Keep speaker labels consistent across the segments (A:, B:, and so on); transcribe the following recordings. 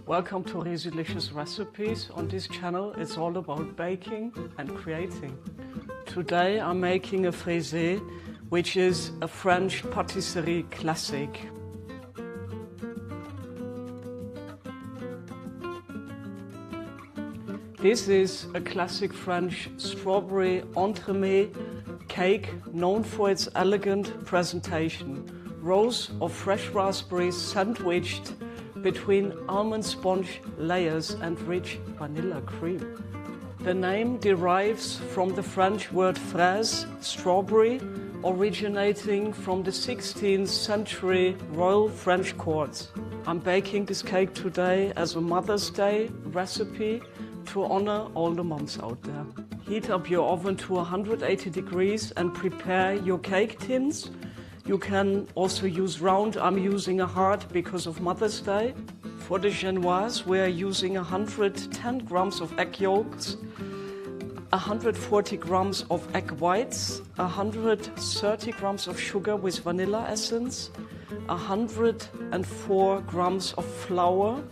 A: Welcome to Resi-licious recipes. On this channel it's all about baking and creating. Today I'm making a Fraise, which is a French patisserie classic. This is a classic French strawberry entremet cake known for its elegant presentation. Rows of fresh raspberries sandwiched between almond sponge layers and rich vanilla cream. The name derives from the French word fraise, strawberry, originating from the 16th century royal French courts. I'm baking this cake today as a Mother's Day recipe to honor all the moms out there. Heat up your oven to 180 degrees and prepare your cake tins. You can also use round. I'm using a heart because of Mother's Day. For the genoise, we are using 110 grams of egg yolks, 140 grams of egg whites, 130 grams of sugar with vanilla essence, 104 grams of flour,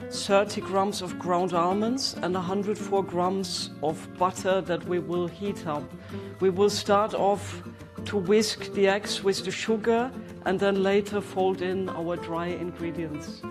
A: 30 grams of ground almonds and 104 grams of butter that we will heat up. We will start off to whisk the eggs with the sugar and then later fold in our dry ingredients.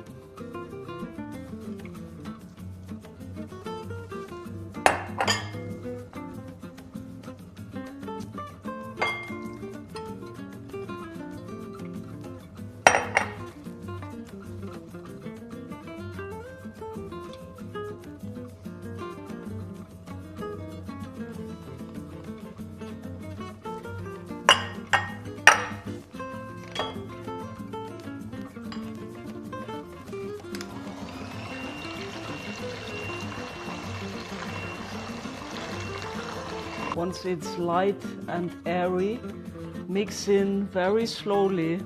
A: Once it's light and airy, mix in very slowly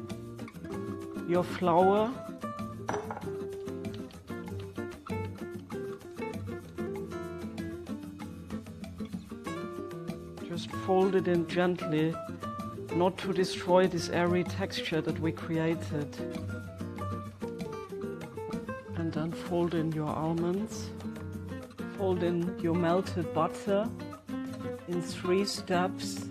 A: your flour, just fold it in gently, not to destroy this airy texture that we created. And then fold in your almonds, fold in your melted butter in 3 steps.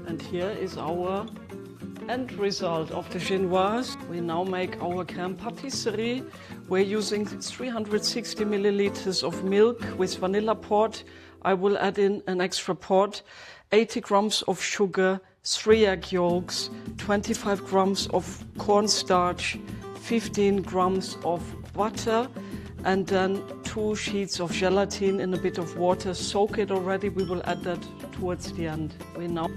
A: And here is our end result of the genoise. We now make our crème patisserie. We're using 360 milliliters of milk with vanilla port. I will add in an extra port, 80 grams of sugar, 3 egg yolks, 25 grams of cornstarch, 15 grams of butter, and then 2 sheets of gelatin in a bit of water. Soak it already. We will add that towards the end. We now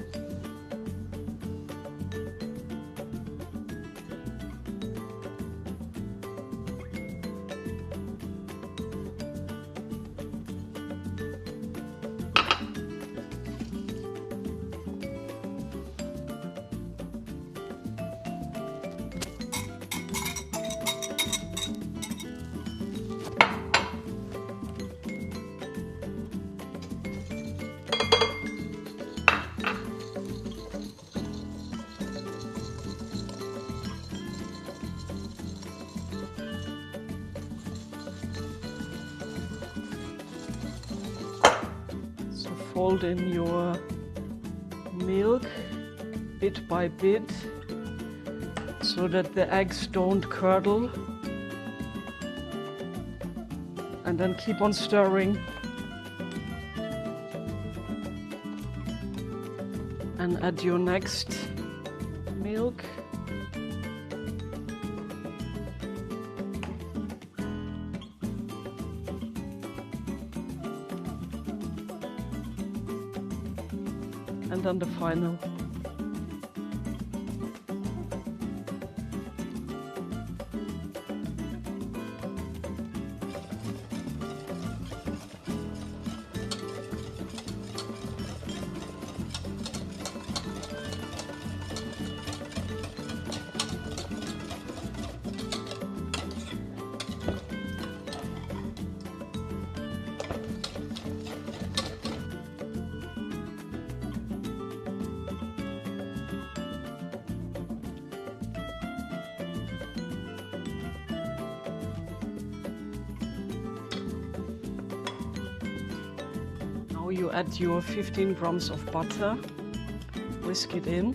A: fold in your milk bit by bit so that the eggs don't curdle, and then keep on stirring and add your next milk. And then the final. you add your 15 grams of butter, whisk it in.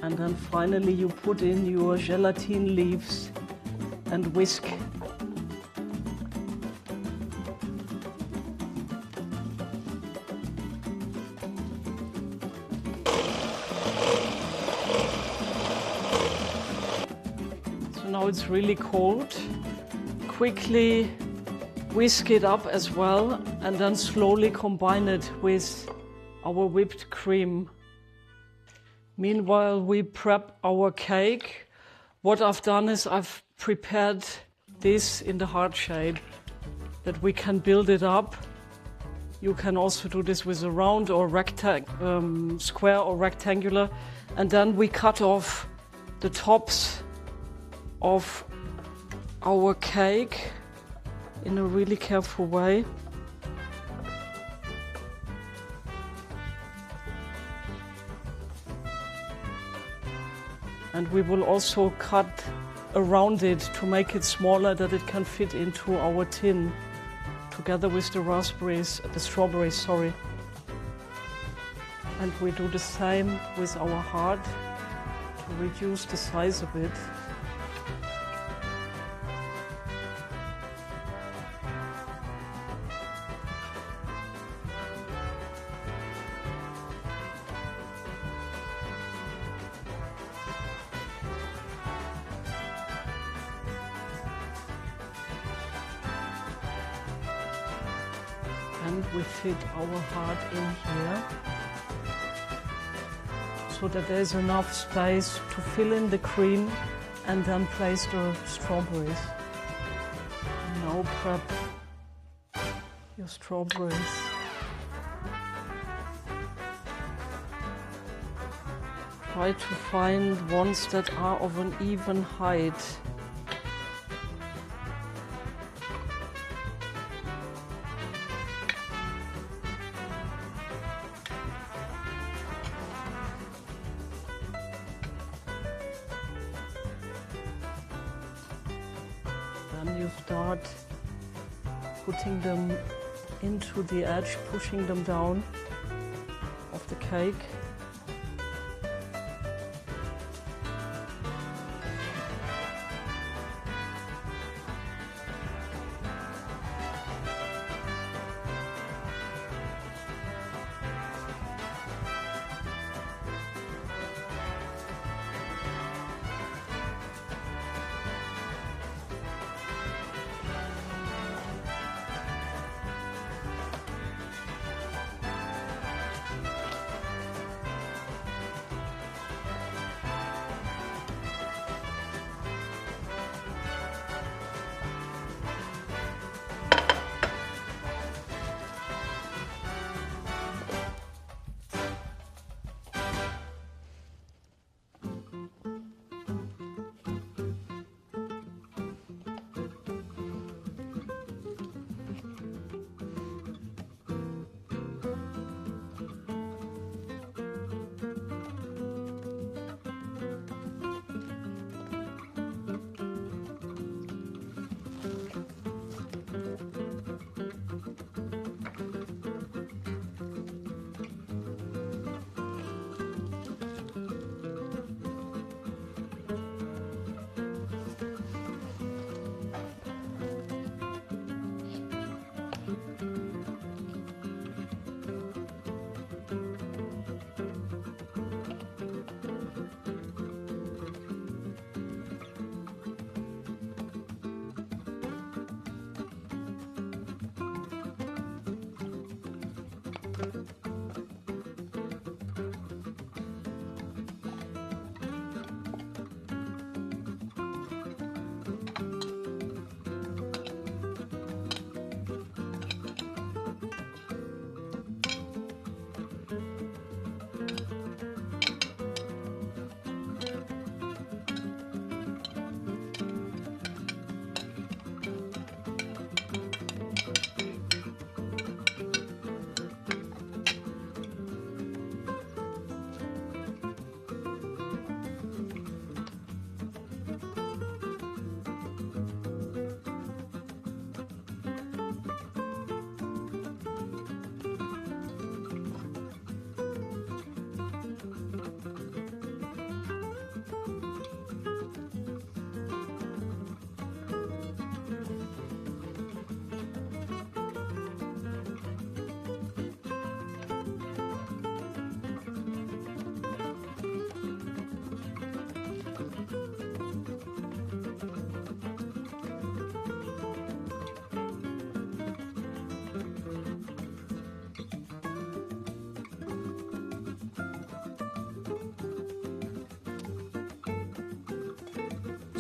A: And then finally you put in your gelatine leaves and whisk. So now it's really cold. Quickly whisk it up as well and then slowly combine it with our whipped cream. Meanwhile, we prep our cake. What I've done is I've prepared this in the heart shape that we can build it up. You can also do this with a round or square or rectangular. And then we cut off the tops of our cake in a really careful way. And we will also cut around it to make it smaller, that it can fit into our tin together with the strawberries, sorry. And we do the same with our heart to reduce the size a bit. And we fit our heart in here so that there's enough space to fill in the cream and then place the strawberries. Now prep your strawberries. Try to find ones that are of an even height. Then you start putting them into the edge, pushing them down of the cake.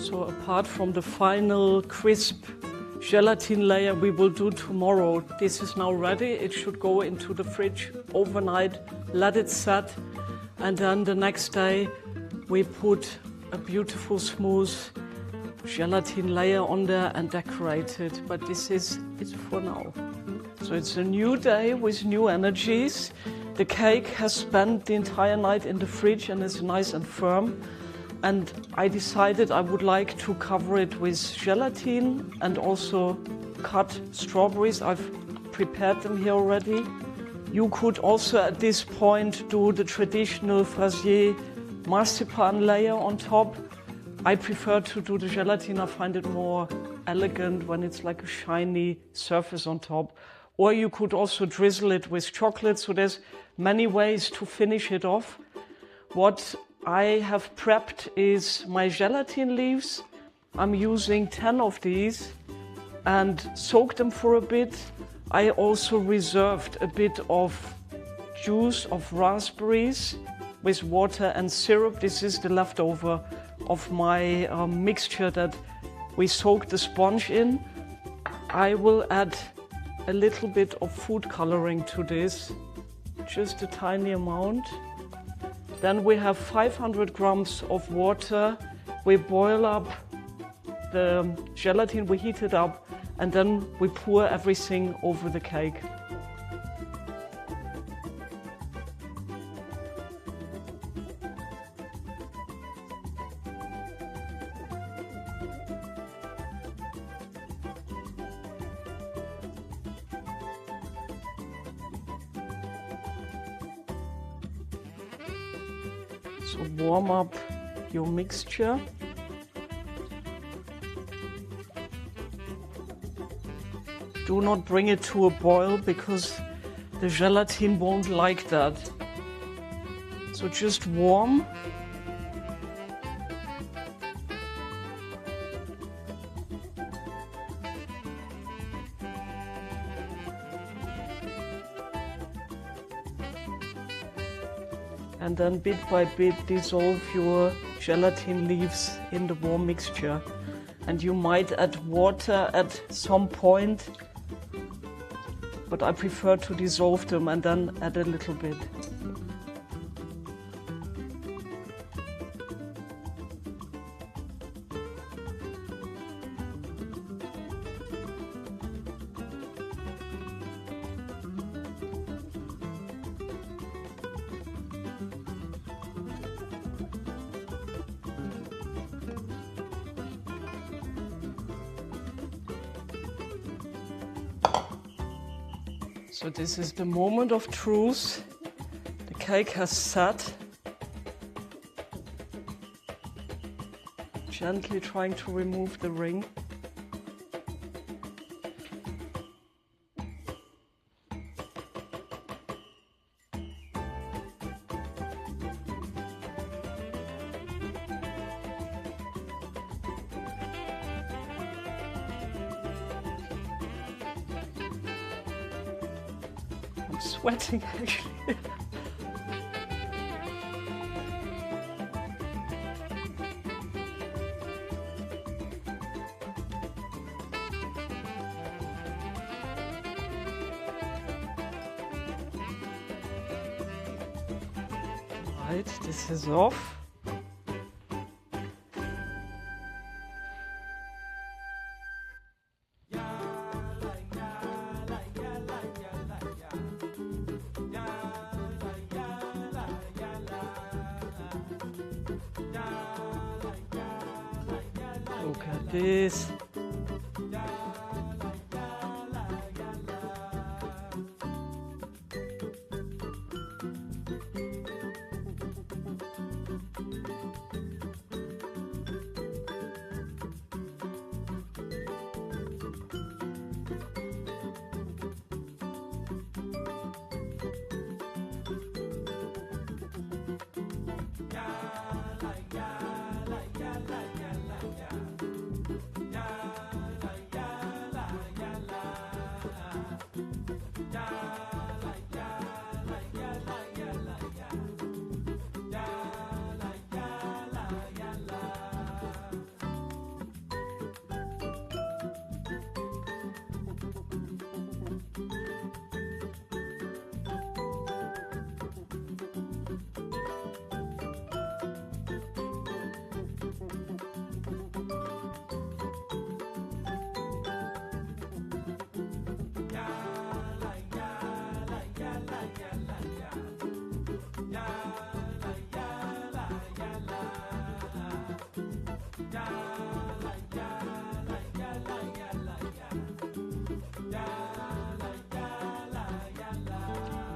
A: So apart from the final crisp gelatin layer we will do tomorrow, this is now ready. It should go into the fridge overnight, let it set, and then the next day we put a beautiful smooth gelatin layer on there and decorate it. But this is it for now. So it's a new day with new energies. The cake has spent the entire night in the fridge and is nice and firm. And I decided I would like to cover it with gelatin and also cut strawberries. I've prepared them here already. You could also at this point do the traditional Fraisier marzipan layer on top. I prefer to do the gelatin. I find it more elegant when it's like a shiny surface on top. Or you could also drizzle it with chocolate. So there's many ways to finish it off. What I have prepped is my gelatin leaves. I'm using 10 of these and soaked them for a bit. I also reserved a bit of juice of raspberries with water and syrup. This is the leftover of my mixture that we soaked the sponge in. I will add a little bit of food coloring to this, just a tiny amount. Then we have 500 grams of water. We boil up the gelatin, we heat it up, and then we pour everything over the cake. So warm up your mixture. Do not bring it to a boil because the gelatin won't like that. So just warm. And then bit by bit dissolve your gelatin leaves in the warm mixture. And you might add water at some point, but I prefer to dissolve them and then add a little bit. So this is the moment of truth. The cake has set. Gently trying to remove the ring. I'm sweating actually. Right, this is off. Look at this.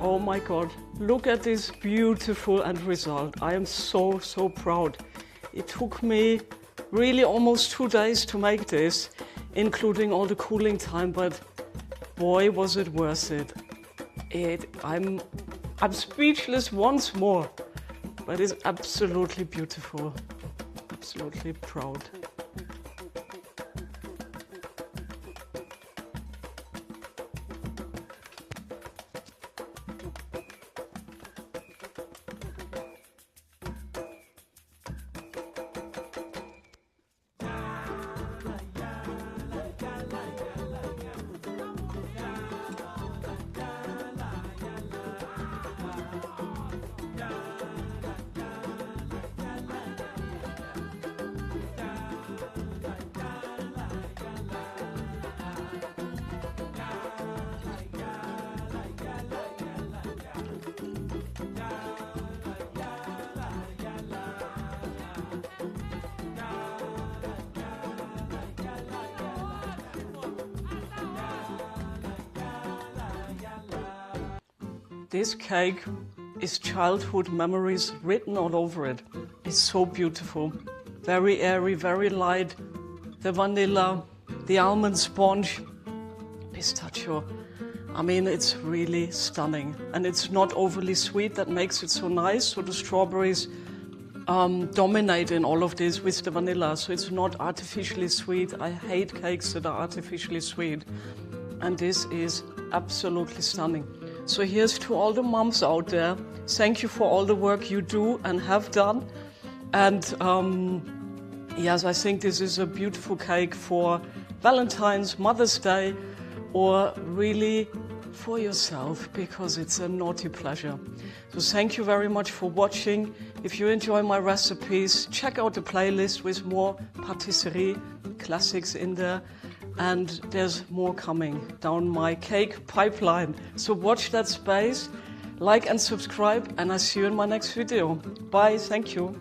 A: Oh my God, look at this beautiful end result. I am so proud. It took me really almost 2 days to make this, including all the cooling time, but boy, was it worth it. I'm speechless once more, but it's absolutely beautiful. Absolutely proud. This cake is childhood memories written all over it. It's so beautiful. Very airy, very light. The vanilla, the almond sponge, pistachio. I mean, it's really stunning. And it's not overly sweet, that makes it so nice. So the strawberries dominate in all of this with the vanilla. So it's not artificially sweet. I hate cakes that are artificially sweet. And this is absolutely stunning. So here's to all the moms out there. Thank you for all the work you do and have done. And yes, I think this is a beautiful cake for Valentine's, Mother's Day, or really for yourself, because it's a naughty pleasure. So thank you very much for watching. If you enjoy my recipes, check out the playlist with more patisserie classics in there. And there's more coming down my cake pipeline. So watch that space, like and subscribe, and I see you in my next video. Bye, thank you.